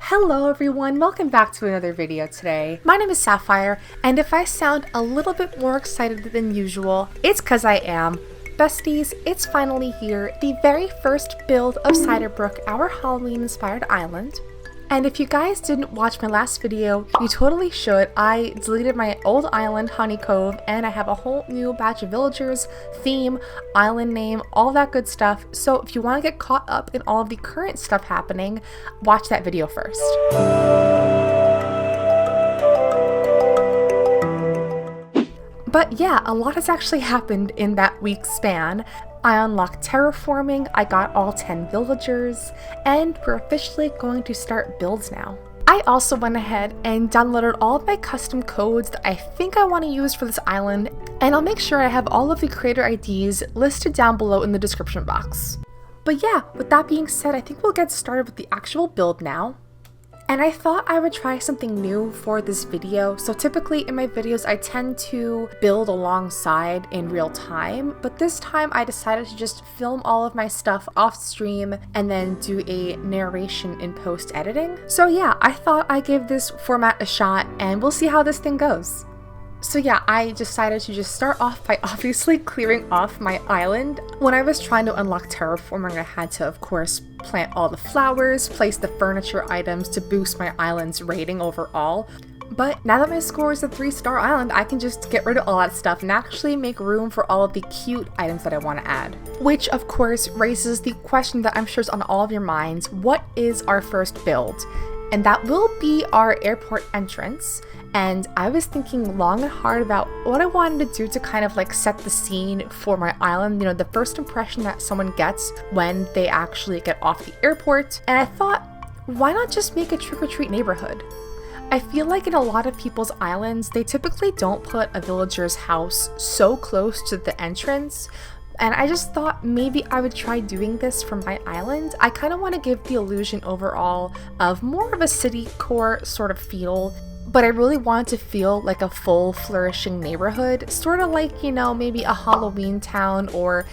Hello everyone, welcome back to another video today. My name is Sapphire, and if I sound a little bit more excited than usual, it's cause I am. Besties, it's finally here, the very first build of Ciderbrook, our Halloween-inspired island. And if you guys didn't watch my last video, you totally should. I deleted my old island, Honey Cove, and I have a whole new batch of villagers, theme, island name, all that good stuff. So if you want to get caught up in all of the current stuff happening, watch that video first. But yeah, a lot has actually happened in that week's span. I unlocked terraforming, I got all 10 villagers, and we're officially going to start builds now. I also went ahead and downloaded all of my custom codes that I think I want to use for this island, and I'll make sure I have all of the creator IDs listed down below in the description box. But yeah, with that being said, I think we'll get started with the actual build now. And I thought I would try something new for this video. So typically in my videos I tend to build alongside in real time, but this time I decided to just film all of my stuff off stream and then do a narration in post editing. So yeah, I thought I'd give this format a shot and we'll see how this thing goes. So yeah, I decided to just start off by obviously clearing off my island. When I was trying to unlock terraforming, I had to, of course, plant all the flowers, place the furniture items to boost my island's rating overall. But now that my score is a 3-star island, I can just get rid of all that stuff and actually make room for all of the cute items that I want to add. Which, of course, raises the question that I'm sure is on all of your minds: what is our first build? And that will be our airport entrance. And I was thinking long and hard about what I wanted to do to kind of like set the scene for my island, you know, the first impression that someone gets when they actually get off the airport. And I thought, why not just make a trick-or-treat neighborhood? I feel like in a lot of people's islands, they typically don't put a villager's house so close to the entrance. And I just thought maybe I would try doing this for my island. I kind of want to give the illusion overall of more of a city core sort of feel, but I really wanted to feel like a full flourishing neighborhood, sort of like, you know, maybe a Halloween town, or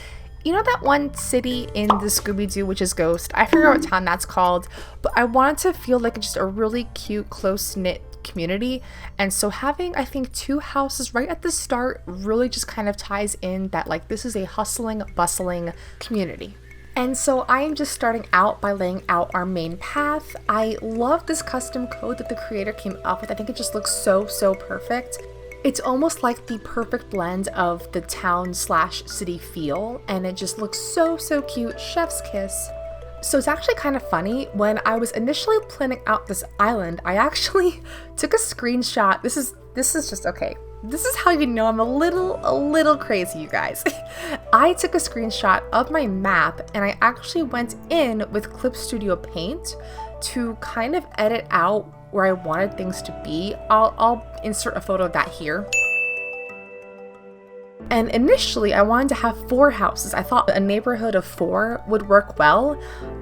you know that one city in the Scooby-Doo, which is Ghost? I forget what town that's called, but I wanted to feel like just a really cute, close-knit community. And so having, I think, 2 houses right at the start really just kind of ties in that like this is a hustling, bustling community. And so I am just starting out by laying out our main path. I love this custom code that the creator came up with. I think it just looks so perfect. It's almost like the perfect blend of the town/city feel, and it just looks so cute. Chef's kiss. So it's actually kind of funny, when I was initially planning out this island, I actually took a screenshot. This is just okay. This is how you know I'm a little crazy, you guys. I took a screenshot of my map and I actually went in with Clip Studio Paint to kind of edit out where I wanted things to be. I'll insert a photo of that here. And initially I wanted to have 4 houses. I thought a neighborhood of 4 would work well,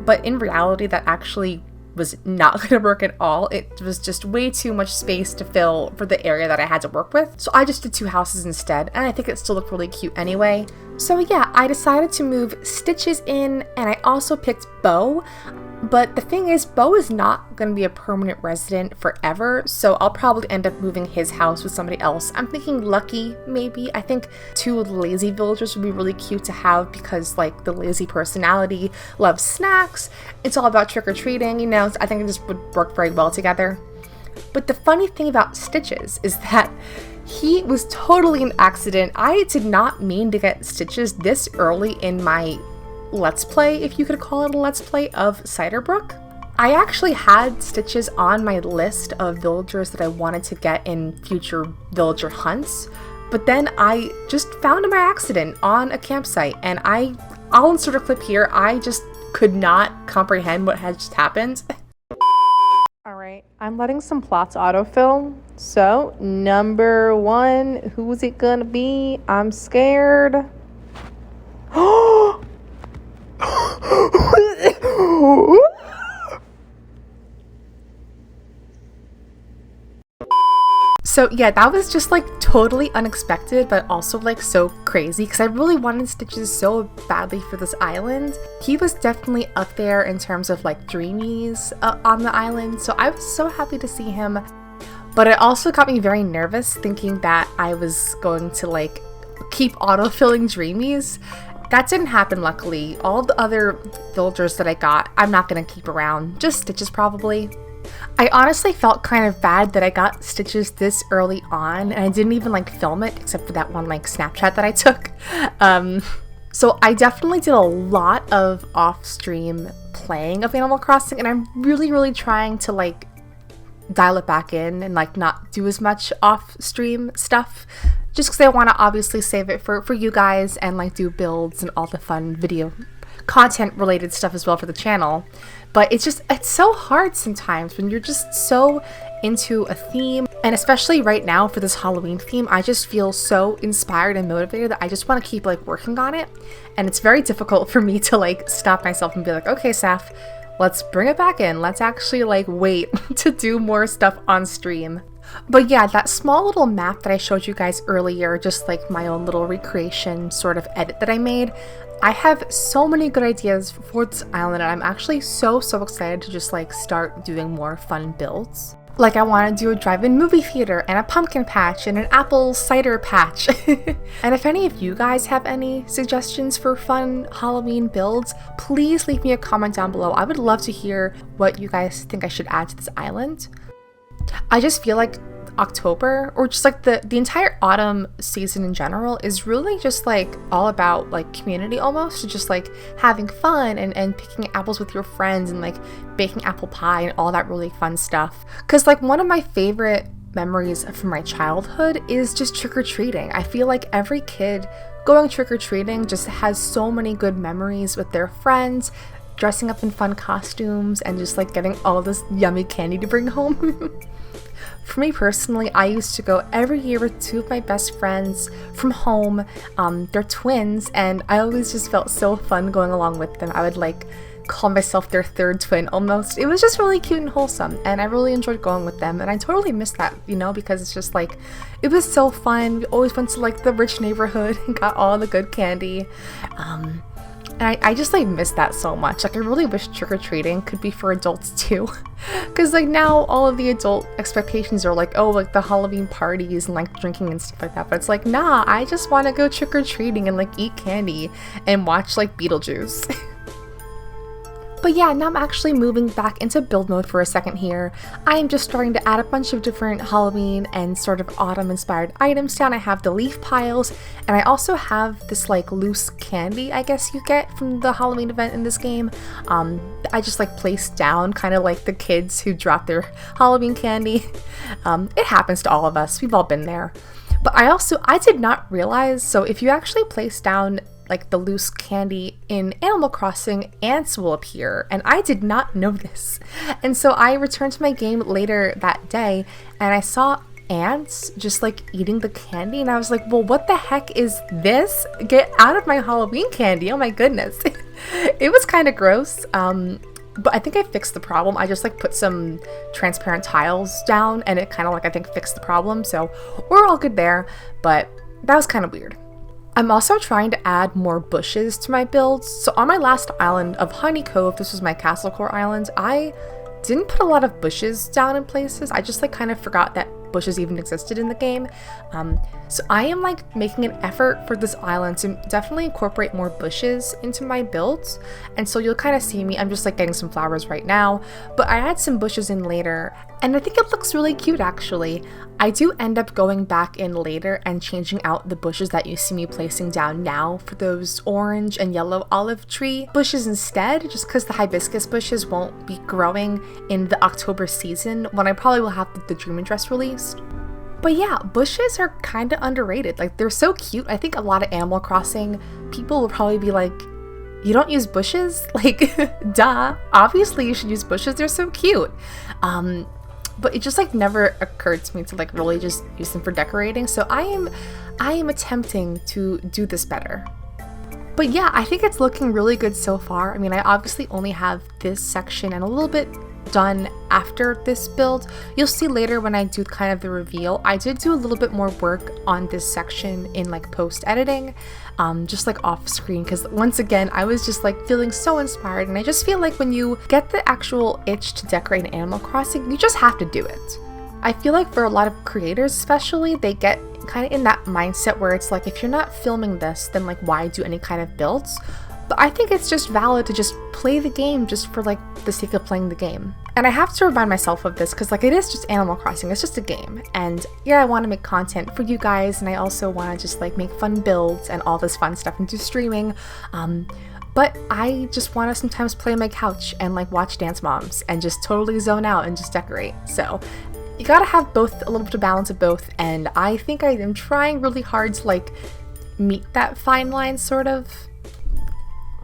but in reality that actually was not going to work at all. It was just way too much space to fill for the area that I had to work with. So I just did 2 houses instead, and I think it still looked really cute anyway. So yeah, I decided to move Stitches in, and I also picked Bo. But the thing is, Bo is not going to be a permanent resident forever, so I'll probably end up moving his house with somebody else. I'm thinking Lucky, maybe. I think 2 lazy villagers would be really cute to have because, like, the lazy personality loves snacks. It's all about trick-or-treating, you know, so I think it just would work very well together. But the funny thing about Stitches is that he was totally an accident. I did not mean to get Stitches this early in my let's play, if you could call it a let's play, of Ciderbrook. I actually had Stitches on my list of villagers that I wanted to get in future villager hunts, but then I just found him by accident on a campsite, and I'll insert a clip here. I just could not comprehend what had just happened. Alright, I'm letting some plots autofill. So, number 1, who's it gonna be? I'm scared. So yeah, that was just like totally unexpected, but also like so crazy because I really wanted Stitches so badly for this island. He was definitely up there in terms of like dreamies on the island, so I was so happy to see him. But it also got me very nervous thinking that I was going to like keep autofilling dreamies. That didn't happen, luckily. All the other villagers that I got, I'm not gonna keep around, just Stitches probably. I honestly felt kind of bad that I got Stitches this early on and I didn't even like film it except for that one like Snapchat that I took. So I definitely did a lot of off-stream playing of Animal Crossing, and I'm really trying to like dial it back in and like not do as much off-stream stuff, just because I want to obviously save it for you guys and like do builds and all the fun video content related stuff as well for the channel. But it's so hard sometimes when you're just so into a theme, and especially right now for this Halloween theme, I just feel so inspired and motivated that I just want to keep like working on it, and it's very difficult for me to like stop myself and be like, okay, Saf, let's bring it back in. Let's actually like wait to do more stuff on stream. But yeah, that small little map that I showed you guys earlier, just like my own little recreation sort of edit that I made, I have so many good ideas for this island, and I'm actually so excited to just like start doing more fun builds. Like I want to do a drive-in movie theater and a pumpkin patch and an apple cider patch. And if any of you guys have any suggestions for fun Halloween builds, please leave me a comment down below. I would love to hear what you guys think I should add to this island. I just feel like October, or just like the entire autumn season in general, is really just like all about like community almost, just like having fun and picking apples with your friends and like baking apple pie and all that really fun stuff. Because like one of my favorite memories from my childhood is just trick-or-treating. I feel like every kid going trick-or-treating just has so many good memories with their friends, dressing up in fun costumes and just like getting all this yummy candy to bring home. For me personally, I used to go every year with two of my best friends from home. They're twins, and I always just felt so fun going along with them. I would like call myself their third twin almost. It was just really cute and wholesome, and I really enjoyed going with them, and I totally miss that, you know, because it's just like, it was so fun. We always went to like the rich neighborhood and got all the good candy. And I just like miss that so much. Like I really wish trick-or-treating could be for adults too. Because like now all of the adult expectations are like, oh, like the Halloween parties and like drinking and stuff like that. But it's like, nah, I just want to go trick-or-treating and like eat candy and watch like Beetlejuice. But yeah, now I'm actually moving back into build mode for a second here. I am just starting to add a bunch of different Halloween and sort of autumn inspired items down. I have the leaf piles, and I also have this like loose candy, I guess you get from the Halloween event in this game. I just like placed down, kind of like the kids who drop their Halloween candy. It happens to all of us, we've all been there. But I did not realize, so if you actually place down like the loose candy in Animal Crossing, ants will appear, and I did not know this. And so I returned to my game later that day and I saw ants just like eating the candy, and I was like, well, what the heck is this? Get out of my Halloween candy, oh my goodness. It was kind of gross, but I think I fixed the problem. I just like put some transparent tiles down and it kind of like I think fixed the problem, so we're all good there, but that was kind of weird. I'm also trying to add more bushes to my builds. So on my last island of Honey Cove, this was my Castle Core island, I didn't put a lot of bushes down in places. I just like kind of forgot that bushes even existed in the game. So I am like making an effort for this island to definitely incorporate more bushes into my builds. And so you'll kind of see me, I'm just like getting some flowers right now, but I add some bushes in later, and I think it looks really cute actually. I do end up going back in later and changing out the bushes that you see me placing down now for those orange and yellow olive tree bushes instead, just because the hibiscus bushes won't be growing in the October season when I probably will have the Dream Dress released. But yeah, bushes are kind of underrated. Like they're so cute. I think a lot of Animal Crossing people will probably be like, you don't use bushes? Like, duh, obviously you should use bushes, they're so cute. But it just like never occurred to me to like really just use them for decorating. So I am attempting to do this better. But yeah, I think it's looking really good so far. I mean, I obviously only have this section and a little bit done after this build. You'll see later when I do kind of the reveal, I did do a little bit more work on this section in like post editing, just like off screen, because once again I was just like feeling so inspired, and I just feel like when you get the actual itch to decorate an Animal Crossing, you just have to do it. I feel like for a lot of creators especially, they get kind of in that mindset where it's like, if you're not filming this, then like why do any kind of builds? But I think it's just valid to just play the game just for like the sake of playing the game. And I have to remind myself of this because like it is just Animal Crossing, it's just a game. And yeah, I want to make content for you guys, and I also want to just like make fun builds and all this fun stuff and do streaming. But I just want to sometimes play on my couch and like watch Dance Moms and just totally zone out and just decorate. So you gotta have both, a little bit of balance of both, and I think I am trying really hard to like meet that fine line sort of.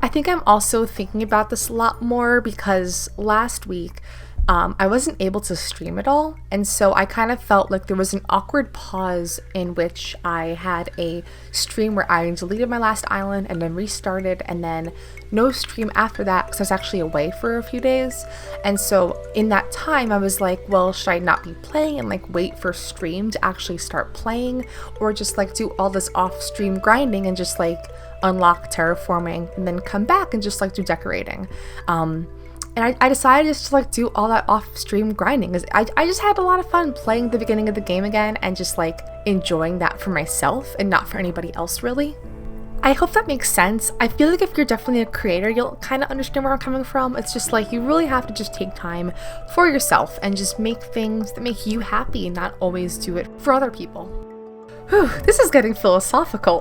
I think I'm also thinking about this a lot more because last week I wasn't able to stream at all, and so I kind of felt like there was an awkward pause in which I had a stream where I deleted my last island and then restarted, and then no stream after that because I was actually away for a few days. And so in that time I was like, well, should I not be playing and like wait for stream to actually start playing, or just like do all this off stream grinding and just like unlock terraforming and then come back and just like do decorating. And I decided just to like do all that off-stream grinding because I just had a lot of fun playing the beginning of the game again and just like enjoying that for myself and not for anybody else really. I hope that makes sense. I feel like if you're definitely a creator, you'll kind of understand where I'm coming from. It's just like you really have to just take time for yourself and just make things that make you happy and not always do it for other people. Whew, this is getting philosophical.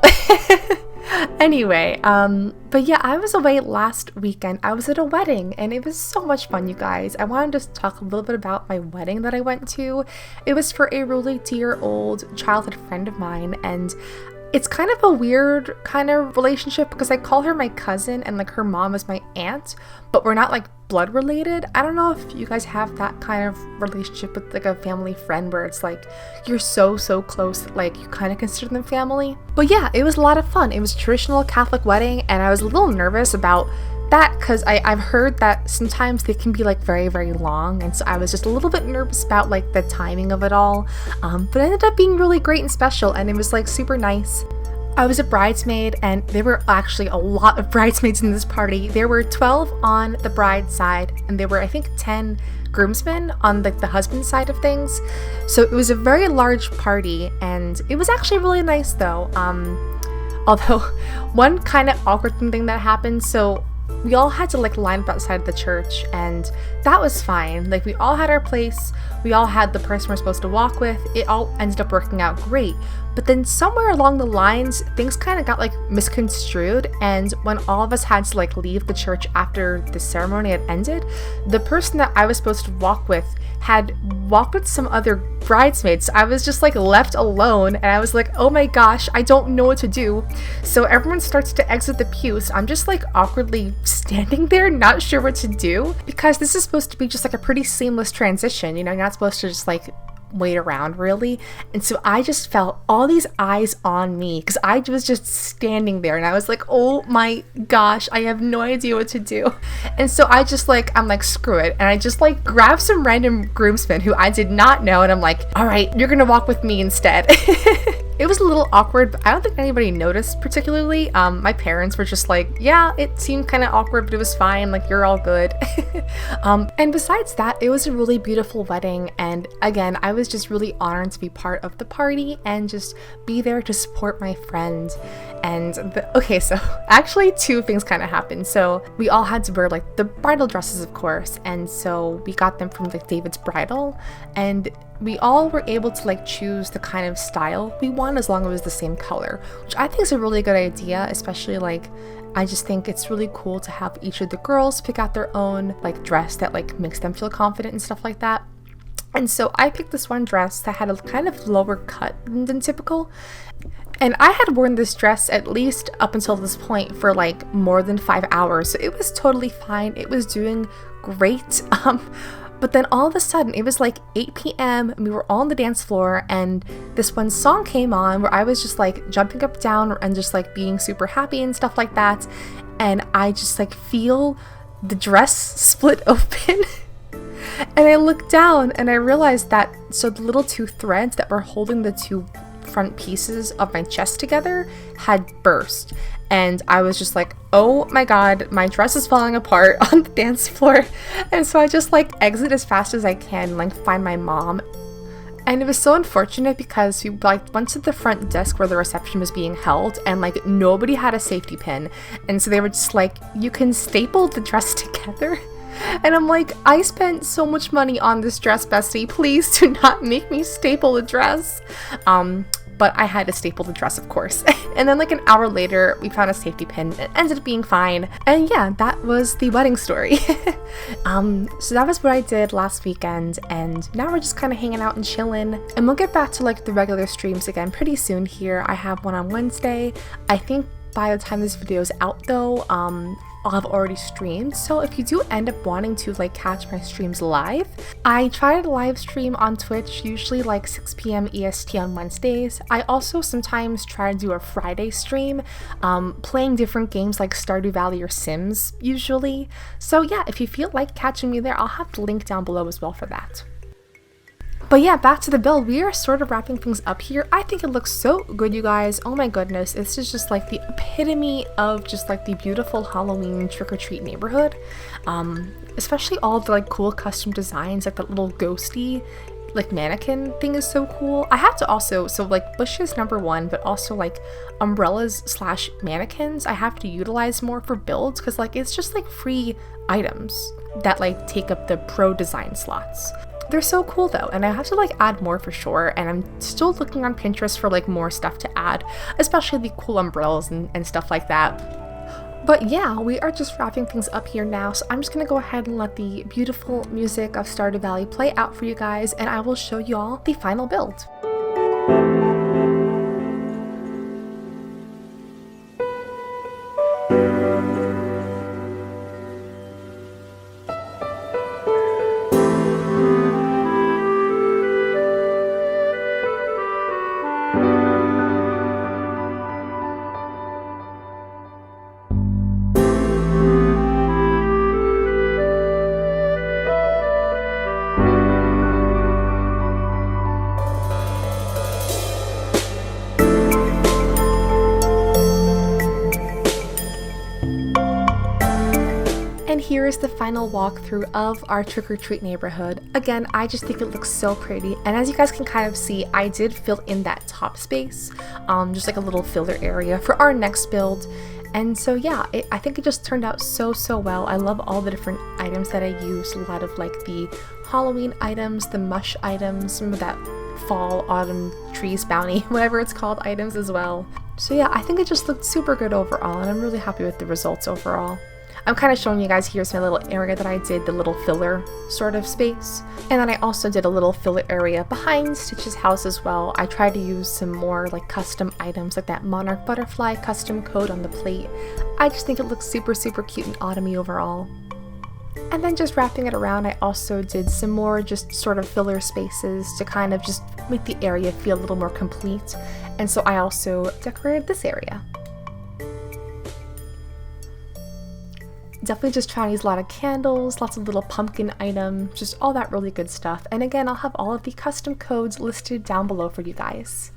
Anyway, but yeah, I was away last weekend. I was at a wedding and it was so much fun, you guys. I wanted to just talk a little bit about my wedding that I went to. It was for a really dear old childhood friend of mine, and it's kind of a weird kind of relationship because I call her my cousin and like her mom is my aunt, but we're not like blood related. I don't know if you guys have that kind of relationship with like a family friend where it's like you're so close that like you kind of consider them family. But yeah, it was a lot of fun. It was a traditional Catholic wedding, and I was a little nervous about that because I've heard that sometimes they can be like very long, and so I was just a little bit nervous about like the timing of it all, but it ended up being really great and special, and it was like super nice. I was a bridesmaid, and there were actually a lot of bridesmaids in this party. There were 12 on the bride's side, and there were I think 10 groomsmen on like the husband's side of things. So it was a very large party, and it was actually really nice though. Although one kind of awkward thing that happened, so we all had to like line up outside the church, and that was fine. Like we all had our place, we all had the person we're supposed to walk with. It all ended up working out great. But then somewhere along the lines, things kind of got like misconstrued, and when all of us had to like leave the church after the ceremony had ended, the person that I was supposed to walk with had walked with some other bridesmaids. So I was just like left alone, and I was like, oh my gosh, I don't know what to do. So everyone starts to exit the pews. I'm just like awkwardly standing there, not sure what to do, because this is supposed to be just like a pretty seamless transition. You know, you're not supposed to just like wait around really. And so I just felt all these eyes on me because I was just standing there, and I was like, oh my gosh, I have no idea what to do. And so I just like, I'm like, screw it, and I just like grabbed some random groomsmen who I did not know, and I'm like, all right, you're gonna walk with me instead. It was a little awkward, but I don't think anybody noticed particularly. My parents were just like, yeah, it seemed kind of awkward, but it was fine, like you're all good. And besides that, it was a really beautiful wedding, and again, I was just really honored to be part of the party and just be there to support my friend. And okay, so actually two things kind of happened. So we all had to wear like the bridal dresses, of course, and so we got them from like David's Bridal, and we all were able to like choose the kind of style we want as long as it was the same color, which I think is a really good idea, especially like I just think it's really cool to have each of the girls pick out their own like dress that like makes them feel confident and stuff like that. And so I picked this one dress that had a kind of lower cut than typical. And I had worn this dress at least up until this point for like more than 5 hours. So it was totally fine. It was doing great. But then all of a sudden it was like 8 p.m. and we were all on the dance floor, and this one song came on where I was just like jumping up down and just like being super happy and stuff like that. And I just like feel the dress split open. And I looked down and I realized that, so the little two threads that were holding the two front pieces of my chest together had burst. And I was just like, oh my god, my dress is falling apart on the dance floor. And so I just like exit as fast as I can, like find my mom. And it was so unfortunate because we like went to the front desk where the reception was being held, and like nobody had a safety pin. And so they were just like, you can staple the dress together. And I'm like, I spent so much money on this dress, bestie. Please do not make me staple the dress. But I had to staple the dress, of course. And then like an hour later, we found a safety pin. It ended up being fine. And yeah, that was the wedding story. So that was what I did last weekend. And now we're just kind of hanging out and chilling. And we'll get back to like the regular streams again pretty soon here. I have one on Wednesday. I think by the time this video is out though, I'll have already streamed. So if you do end up wanting to like catch my streams live, I try to live stream on Twitch, usually like 6 p.m. EST on Wednesdays. I also sometimes try to do a Friday stream, playing different games like Stardew Valley or Sims usually. So yeah, if you feel like catching me there, I'll have the link down below as well for that. But yeah, back to the build. We are sort of wrapping things up here. I think it looks so good, you guys. Oh my goodness. This is just like the epitome of just like the beautiful Halloween trick-or-treat neighborhood. Especially all the like cool custom designs, like that little ghosty like mannequin thing is so cool. I have to also, so like bushes #1, but also like umbrellas / mannequins I have to utilize more for builds, because like it's just like free items that like take up the pro design slots. They're so cool though, and I have to like add more for sure, and I'm still looking on Pinterest for like more stuff to add, especially the cool umbrellas and stuff like that. But yeah, we are just wrapping things up here now, so I'm just gonna go ahead and let the beautiful music of Stardew Valley play out for you guys, and I will show you all the final build. And here is the final walkthrough of our trick-or-treat neighborhood. Again, I just think it looks so pretty, and as you guys can kind of see, I did fill in that top space, just like a little filler area for our next build. And so yeah, I think it just turned out so well. I love all the different items that I used, a lot of like the Halloween items, the mush items, some of that fall, autumn, trees, bounty, whatever it's called, items as well. So yeah, I think it just looked super good overall, and I'm really happy with the results overall. I'm kind of showing you guys, here's my little area that I did, the little filler sort of space. And then I also did a little filler area behind Stitch's house as well. I tried to use some more like custom items, like that monarch butterfly custom code on the plate. I just think it looks super cute and autumny overall. And then just wrapping it around, I also did some more just sort of filler spaces to kind of just make the area feel a little more complete. And so I also decorated this area. Definitely just trying to use a lot of candles, lots of little pumpkin items, just all that really good stuff. And again, I'll have all of the custom codes listed down below for you guys.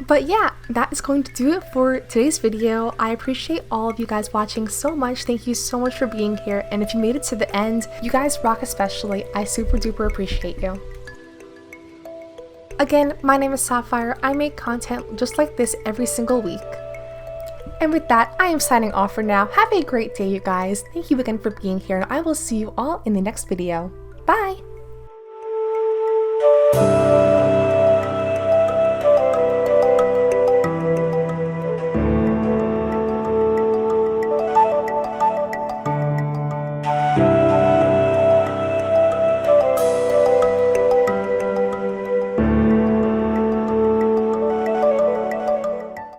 But yeah, that is going to do it for today's video. I appreciate all of you guys watching so much. Thank you so much for being here. And if you made it to the end, you guys rock especially. I super duper appreciate you. Again, my name is Sapphire. I make content just like this every single week. And with that, I am signing off for now. Have a great day, you guys. Thank you again for being here, and I will see you all in the next video. Bye!